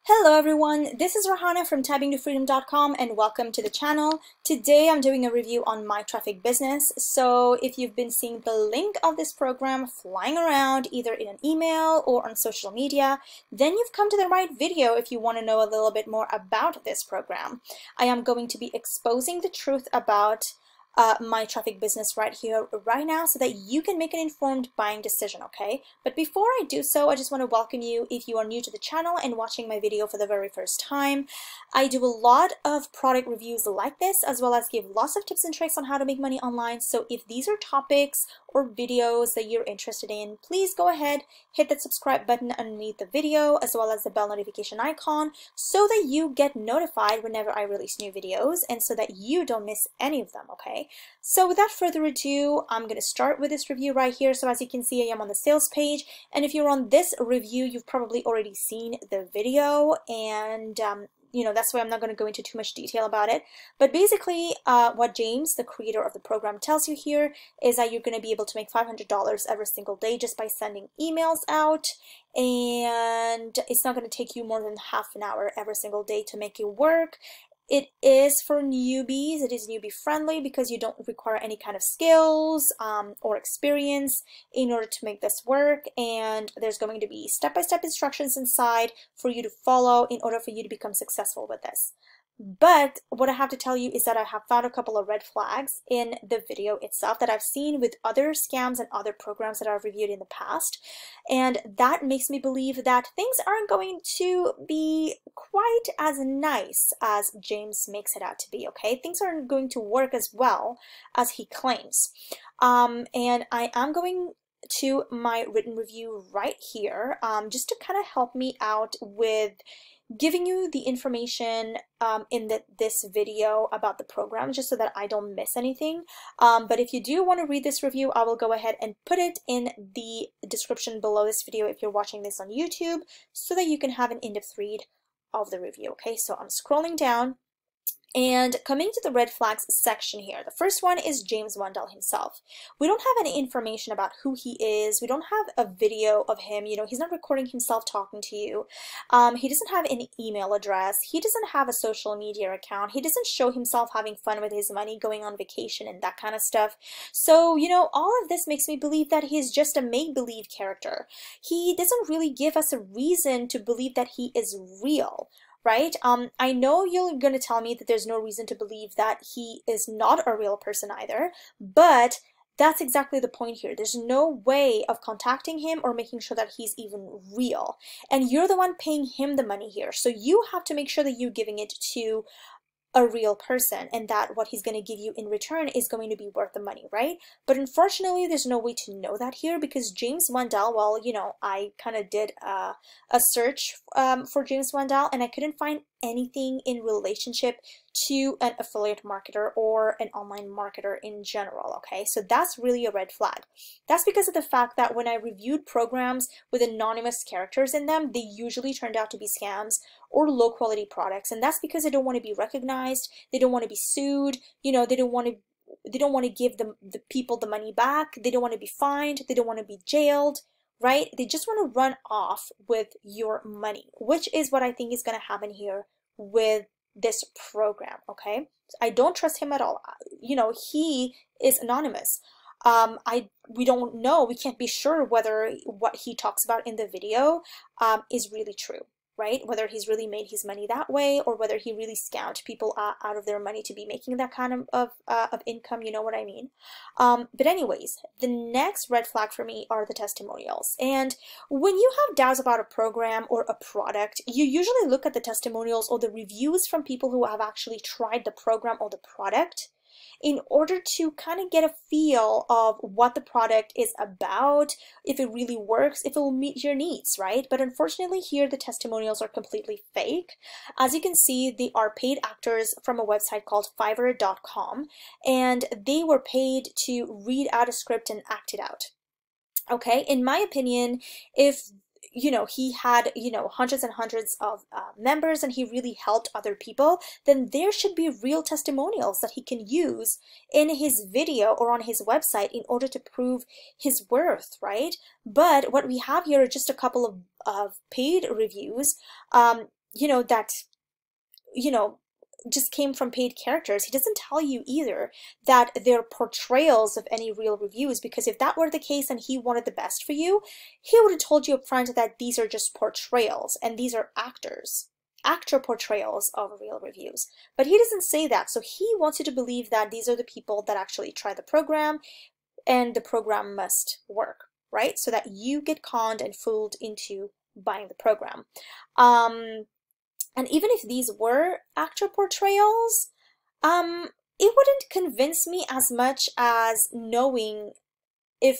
Hello everyone, this is Rahana from typingtofreedom.com and welcome to the channel. Today I'm doing a review on My Traffic Business. So if you've been seeing the link of this program flying around either in an email or on social media, then you've come to the right video if you want to know a little bit more about this program. I am going to be exposing the truth about My Traffic Business right here, right now, so that you can make an informed buying decision, okay? But before I do so, I just want to welcome you if you are new to the channel and watching my video for the very first time. I do a lot of product reviews like this, as well as give lots of tips and tricks on how to make money online. So if these are topics or videos that you're interested in, please go ahead, hit that subscribe button underneath the video, as well as the bell notification icon, so that you get notified whenever I release new videos and so that you don't miss any of them, okay? So without further ado, I'm going to start with this review right here. So as you can see, I am on the sales page, and if you're on this review, you've probably already seen the video, and that's why I'm not going to go into too much detail about it. But basically, what James, the creator of the program, tells you here is that you're going to be able to make $500 every single day just by sending emails out, and it's not going to take you more than half an hour every single day to make it work. It is for newbies. It is newbie friendly because you don't require any kind of skills or experience in order to make this work. And there's going to be step-by-step instructions inside for you to follow in order for you to become successful with this. But what I have to tell you is that I have found a couple of red flags in the video itself that I've seen with other scams and other programs that I've reviewed in the past. And that makes me believe that things aren't going to be quite as nice as James makes it out to be, okay? Things aren't going to work as well as he claims. And I am going to my written review right here just to kind of help me out with giving you the information in this video about the program, just so that I don't miss anything. But if you do want to read this review, I will go ahead and put it in the description below this video if you're watching this on YouTube, so that you can have an in-depth read of the review. Okay, so I'm scrolling down and coming to the red flags section here. The first one is James Wendell himself. We don't have any information about who he is. We don't have a video of him. You know, he's not recording himself talking to you. He doesn't have any email address. He doesn't have a social media account. He doesn't show himself having fun with his money, going on vacation and that kind of stuff. So, you know, all of this makes me believe that he's just a make-believe character. He doesn't really give us a reason to believe that he is real. Right? I know you're going to tell me that there's no reason to believe that he is not a real person either, but that's exactly the point here. There's no way of contacting him or making sure that he's even real. And you're the one paying him the money here. So you have to make sure that you're giving it to a real person, and that what he's going to give you in return is going to be worth the money, right? But unfortunately, there's no way to know that here, because James Wendell, well, you know, I kind of did a search for James Wendell, and I couldn't find anything in relationship to an affiliate marketer or an online marketer in general, okay? So that's really a red flag. That's because of the fact that when I reviewed programs with anonymous characters in them, they usually turned out to be scams or low quality products, and that's because they don't want to be recognized, they don't want to be sued, you know, they don't want to give the people the money back, they don't want to be fined, they don't want to be jailed, right? They just want to run off with your money, which is what I think is going to happen here with this program, okay? I don't trust him at all. You know, he is anonymous. We don't know, we can't be sure whether what he talks about in the video is really true, right? Whether he's really made his money that way, or whether he really scammed people out of their money to be making that kind of income, you know what I mean? But anyways, the next red flag for me are the testimonials. And when you have doubts about a program or a product, you usually look at the testimonials or the reviews from people who have actually tried the program or the product, in order to kind of get a feel of what the product is about, if it really works, if it will meet your needs, right? But unfortunately here, the testimonials are completely fake. As you can see, they are paid actors from a website called Fiverr.com, and they were paid to read out a script and act it out. Okay, in my opinion, if you know, he had, you know, hundreds and hundreds of members, and he really helped other people, then there should be real testimonials that he can use in his video or on his website in order to prove his worth, right? But what we have here are just a couple of paid reviews that, you know, just came from paid characters. He doesn't tell you either that they're portrayals of any real reviews, because if that were the case and he wanted the best for you, he would have told you up front that these are just portrayals and these are actor portrayals of real reviews. But he doesn't say that. So he wants you to believe that these are the people that actually try the program and the program must work, right? So that you get conned and fooled into buying the program. And even if these were actor portrayals, it wouldn't convince me as much as knowing if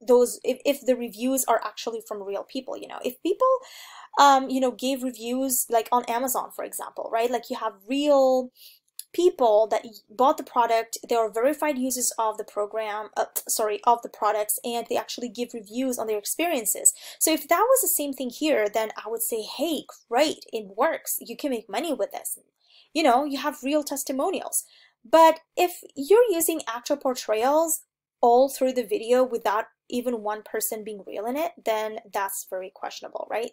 if the reviews are actually from real people. If people gave reviews like on Amazon, for example, right? Like you have real people that bought the product, they are verified users of the program, of the products, and they actually give reviews on their experiences. So if that was the same thing here, then I would say, hey, great, it works. You can make money with this. You have real testimonials. But if you're using actor portrayals all through the video without even one person being real in it, then that's very questionable, right?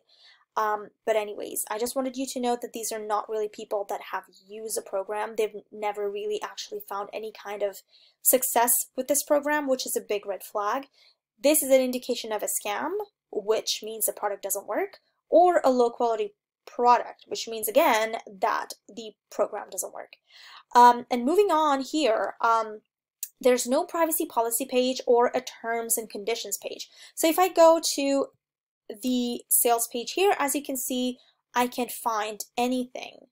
But anyways, I just wanted you to know that these are not really people that have used a program. They've never really actually found any kind of success with this program, which is a big red flag. This is an indication of a scam, which means the product doesn't work, or a low quality product, which means again that the program doesn't work. And moving on here, there's no privacy policy page or a terms and conditions page. So if I go to the sales page here, as you can see, I can't find anything.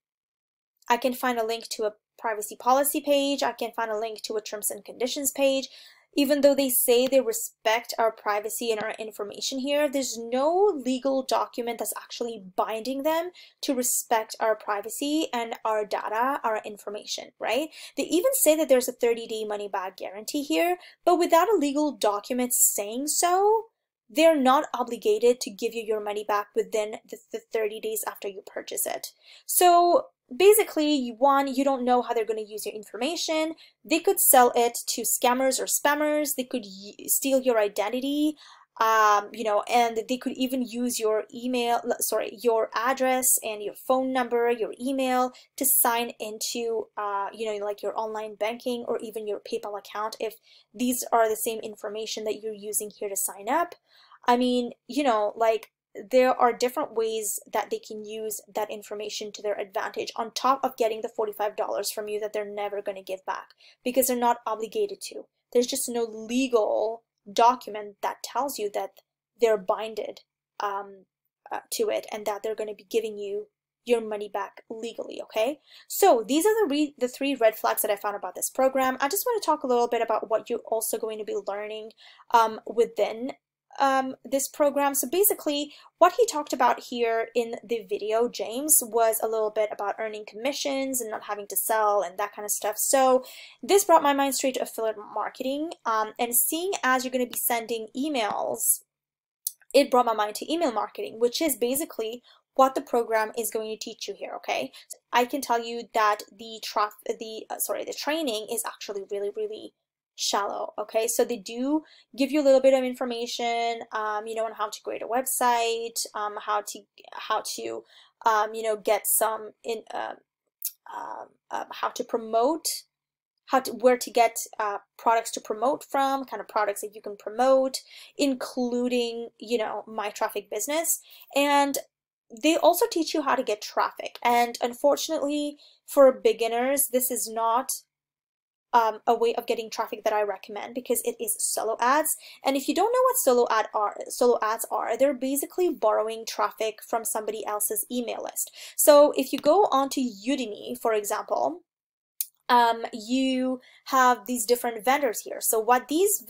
I can find a link to a privacy policy page. I can find a link to a terms and conditions page. Even though they say they respect our privacy and our information here, there's no legal document that's actually binding them to respect our privacy and our data, our information, right? They even say that there's a 30-day money-back guarantee here, but without a legal document saying so, they're not obligated to give you your money back within the 30 days after you purchase it. So basically, one, you don't know how they're going to use your information. They could sell it to scammers or spammers. They could steal your identity, and they could even use your your address and your phone number, your email to sign into, like your online banking or even your PayPal account if these are the same information that you're using here to sign up. I mean, like there are different ways that they can use that information to their advantage on top of getting the $45 from you that they're never going to give back because they're not obligated to. There's just no legal document that tells you that they're binded to it and that they're going to be giving you your money back legally, okay? So these are the three red flags that I found about this program. I just want to talk a little bit about what you're also going to be learning within this program. So basically what he talked about here in the video, James, was a little bit about earning commissions and not having to sell and that kind of stuff. So this brought my mind straight to affiliate marketing, and seeing as you're going to be sending emails, it brought my mind to email marketing, which is basically what the program is going to teach you here, okay? So I can tell you that the training is actually really shallow, okay? So they do give you a little bit of information, on how to create a website, how to get some how to promote, where to get products to promote from, kind of products that you can promote, including, My Traffic Business. And they also teach you how to get traffic. And unfortunately, for beginners, this is not a way of getting traffic that I recommend because it is solo ads. And if you don't know what solo ads are, they're basically borrowing traffic from somebody else's email list. So if you go onto Udemy, for example, you have these different vendors here. So what this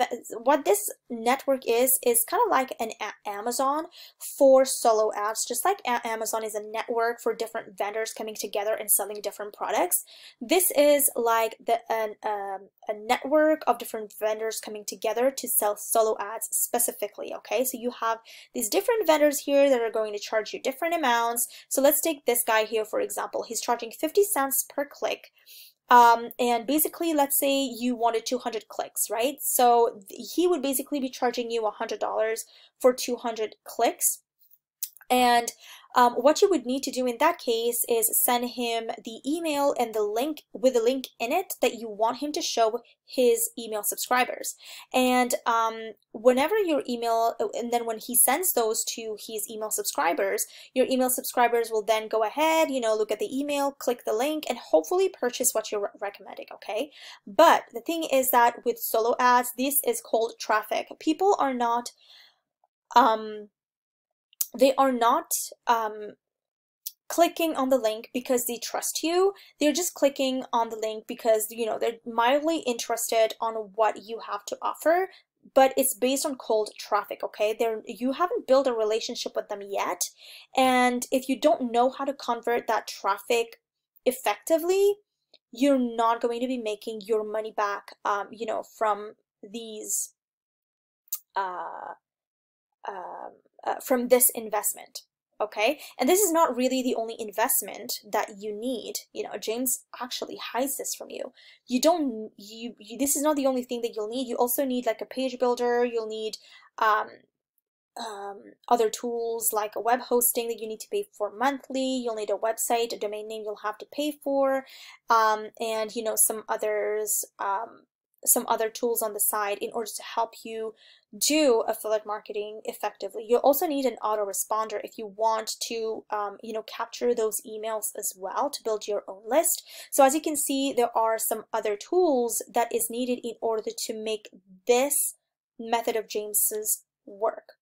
network is kind of like an Amazon for solo ads. Just like Amazon is a network for different vendors coming together and selling different products, this is like a network of different vendors coming together to sell solo ads specifically, okay? So you have these different vendors here that are going to charge you different amounts. So let's take this guy here, for example. He's charging 50 cents per click. And basically, let's say you wanted 200 clicks, right? So he would basically be charging you $100 for 200 clicks. And What you would need to do in that case is send him the email and the link with the link in it that you want him to show his email subscribers. And whenever your email, and then when he sends those to his email subscribers, your email subscribers will then go ahead, you know, look at the email, click the link, and hopefully purchase what you're recommending, okay? But the thing is that with solo ads, this is called traffic. People are not they are not clicking on the link because they trust you. They're just clicking on the link because, you know, they're mildly interested on what you have to offer, but it's based on cold traffic, okay? You haven't built a relationship with them yet, and if you don't know how to convert that traffic effectively, you're not going to be making your money back, you know, from these from this investment, okay? And this is not really the only investment that you need. You know, James actually hides this from you. This is not the only thing that you'll need. You also need like a page builder. You'll need other tools like a web hosting that you need to pay for monthly. You'll need a website, a domain name you'll have to pay for, and you know, some others, some other tools on the side in order to help you do affiliate marketing effectively. You'll also need an autoresponder if you want to, you know, capture those emails as well to build your own list. So as you can see, there are some other tools that is needed in order to make this method of James's work.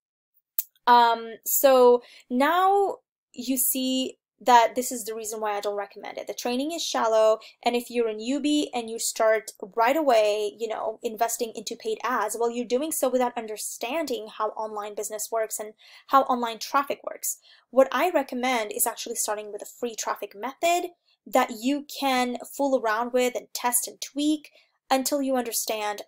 So now you see that this is the reason why I don't recommend it. The training is shallow, and if you're a newbie and you start right away, you know, investing into paid ads, well, you're doing so without understanding how online business works and how online traffic works. What I recommend is actually starting with a free traffic method that you can fool around with and test and tweak until you understand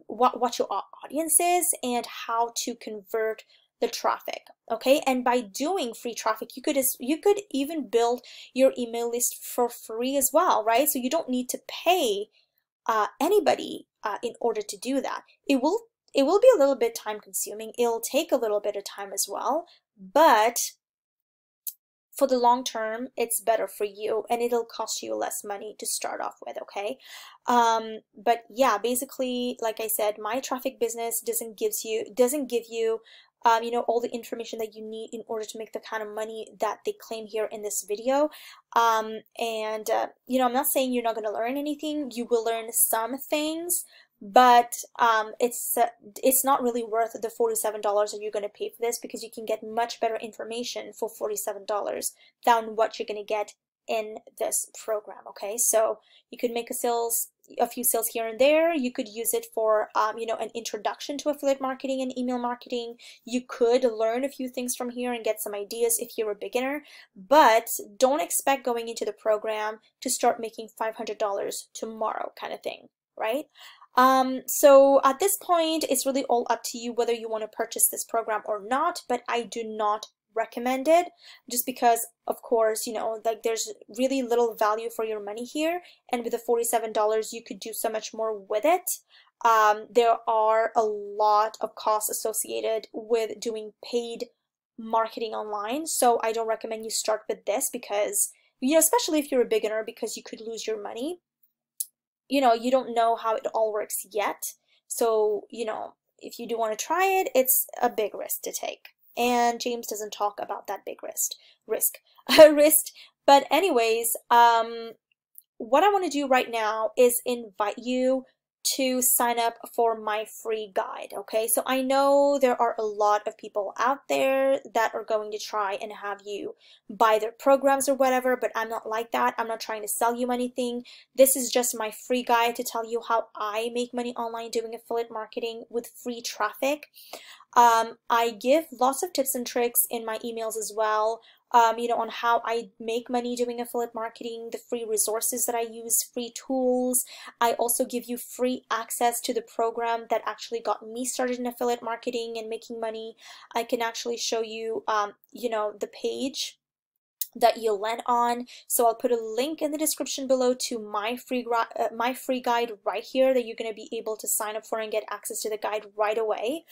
what your audience is and how to convert the traffic, okay? And by doing free traffic, you could even build your email list for free as well, right? So you don't need to pay anybody in order to do that. It will be a little bit time consuming. It'll take a little bit of time as well, but for the long term, it's better for you and it'll cost you less money to start off with, okay? But yeah, basically, like I said, My Traffic Business doesn't give you you know, all the information that you need in order to make the kind of money that they claim here in this video. You know, I'm not saying you're not going to learn anything. You will learn some things, but it's not really worth the $47 that you're going to pay for this, because you can get much better information for $47 than what you're going to get in this program, okay? So you could make a few sales here and there. You could use it for you know, an introduction to affiliate marketing and email marketing. You could learn a few things from here and get some ideas if you're a beginner, but don't expect going into the program to start making $500 tomorrow kind of thing, right? So at this point, it's really all up to you whether you want to purchase this program or not, but I do not recommend it, just because, of course, you know, like there's really little value for your money here, and with the $47 you could do so much more with it. There are a lot of costs associated with doing paid marketing online, so I don't recommend you start with this, because, you know, especially if you're a beginner, because you could lose your money. You know, you don't know how it all works yet, so, you know, if you do want to try it, it's a big risk to take. And James doesn't talk about that big risk. But anyways, what I want to do right now is invite you to sign up for my free guide, okay? So I know there are a lot of people out there that are going to try and have you buy their programs or whatever, but I'm not like that. I'm not trying to sell you anything. This is just my free guide to tell you how I make money online doing affiliate marketing with free traffic. I give lots of tips and tricks in my emails as well, you know, on how I make money doing affiliate marketing, the free resources that I use, free tools. I also give you free access to the program that actually got me started in affiliate marketing and making money. I can actually show you, you know, the page that you'll land on. So I'll put a link in the description below to my free guide right here that you're going to be able to sign up for and get access to the guide right away.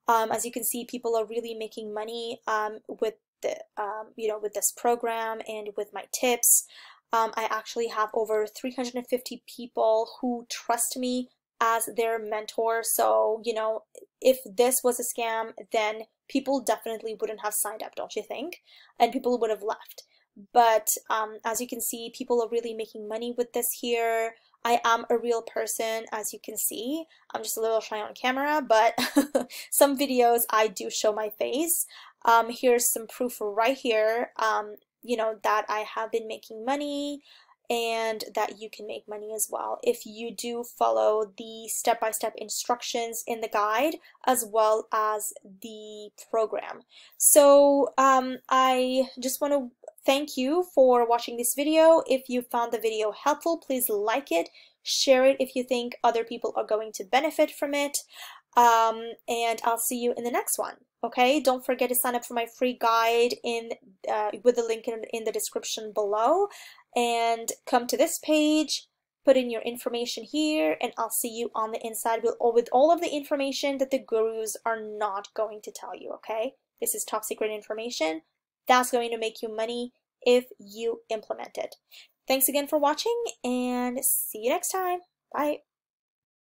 As you can see, people are really making money with the with this program and with my tips. I actually have over 350 people who trust me as their mentor. So, if this was a scam, then people definitely wouldn't have signed up, don't you think? And people would have left. But as you can see, people are really making money with this here. I am a real person, as you can see. I'm just a little shy on camera, but some videos I do show my face. Here's some proof right here, that I have been making money and that you can make money as well if you do follow the step-by-step instructions in the guide as well as the program. So I just want to thank you for watching this video. If you found the video helpful, please like it, share it if you think other people are going to benefit from it, and I'll see you in the next one. Okay, don't forget to sign up for my free guide with the link in the description below, and come to this page, put in your information here, and I'll see you on the inside with all of the information that the gurus are not going to tell you. Okay, this is top secret information that's going to make you money if you implement it. Thanks again for watching, and see you next time. Bye.